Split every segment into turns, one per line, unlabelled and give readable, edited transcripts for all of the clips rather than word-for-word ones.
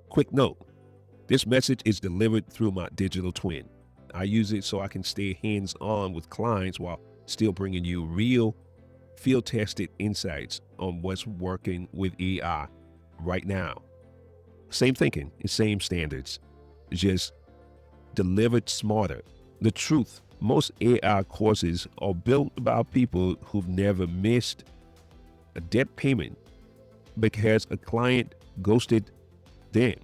Quick note, this message is delivered through my digital twin. I use it so I can stay hands-on with clients while still bringing you real, field-tested insights on what's working with AI right now. Same thinking, same standards, just delivered smarter. The truth, most AI courses are built by people who've never missed a debt payment because a client ghosted them.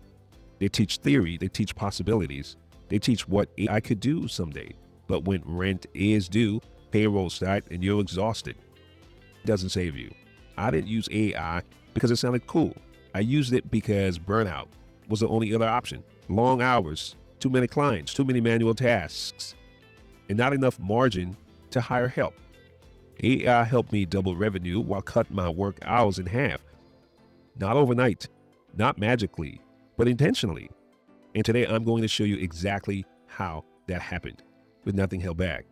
They teach theory, they teach possibilities, they teach what AI could do someday. But when rent is due, payroll start, and you're exhausted, it doesn't save you. I didn't use AI because it sounded cool. I used it because burnout was the only other option. Long hours, too many clients, too many manual tasks, and not enough margin to hire help. AI helped me double revenue while cutting my work hours in half. Not overnight, not magically, but intentionally. And today I'm going to show you exactly how that happened with nothing held back.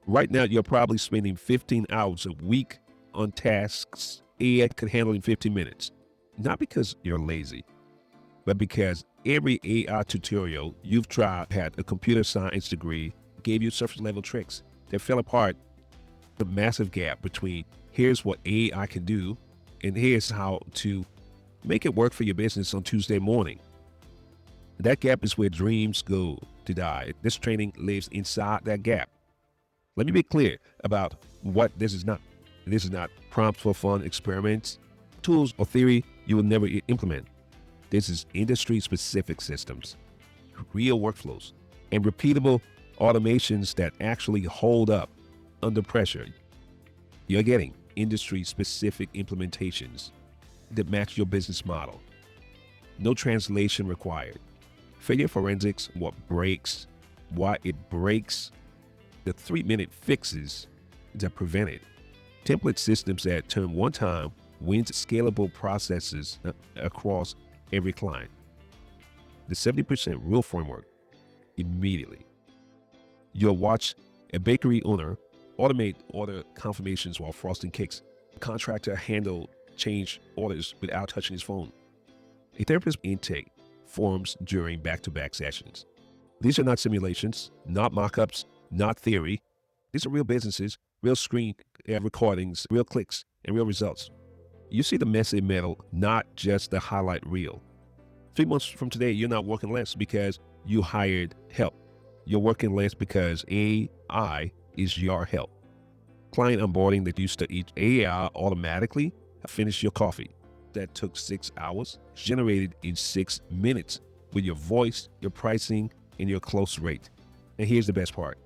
Right now, you're probably spending 15 hours a week on tasks AI could handle in 15 minutes. Not because you're lazy, but because every AI tutorial you've tried had a computer science degree, gave you surface level tricks that fell apart. The massive gap between here's what AI can do and here's how to make it work for your business on Tuesday morning. That gap is where dreams go to die. This training lives inside that gap. Let me be clear about what this is not. This is not prompts for fun experiments, tools, or theory you will never implement. This is industry-specific systems, real workflows, and repeatable automations that actually hold up under pressure. You're getting industry-specific implementations that match your business model. No translation required. Failure forensics, what breaks, why it breaks, the 3-minute fixes that prevent it. Template systems that turn one-time, wins scalable processes across every client. The 70% rule framework immediately. You'll watch a bakery owner automate order confirmations while frosting cakes. A contractor handle change orders without touching his phone. A therapist intake forms during back-to-back sessions. These are not simulations, not mock-ups, not theory. These are real businesses, real screen recordings, real clicks, and real results. You see the messy metal, not just the highlight reel. 3 months from today, you're not working less because you hired help. You're working less because AI is your help. Client onboarding that used to eat AI automatically, finish your coffee. That took 6 hours, generated in 6 minutes with your voice, your pricing, and your close rate. And here's the best part.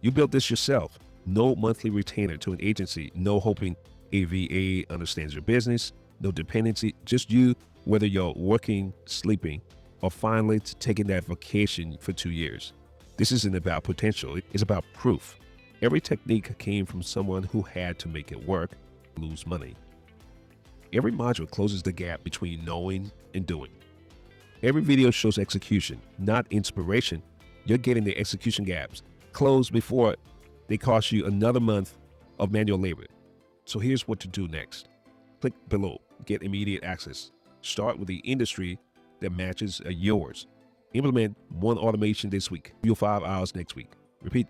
You built this yourself. No monthly retainer to an agency, no hoping a VA understands your business, no dependency, just you, whether you're working, sleeping, or finally taking that vacation for 2 years. This isn't about potential, it's about proof. Every technique came from someone who had to make it work, lose money. Every module closes the gap between knowing and doing. Every video shows execution, not inspiration. You're getting the execution gaps closed before they cost you another month of manual labor. So here's what to do next. Click below, get immediate access. Start with the industry that matches yours. Implement one automation this week, your 5 hours next week. Repeat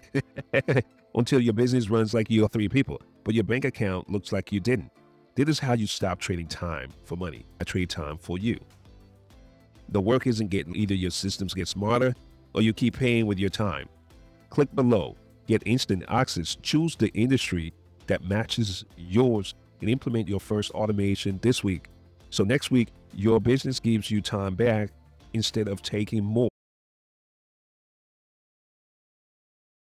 until your business runs like you are 3 people, but your bank account looks like you didn't. This is how you stop trading time for money. I trade time for you. The work isn't getting either your systems get smarter or you keep paying with your time. Click below, get instant access, choose the industry that matches yours and implement your first automation this week. So next week, your business gives you time back instead of taking more.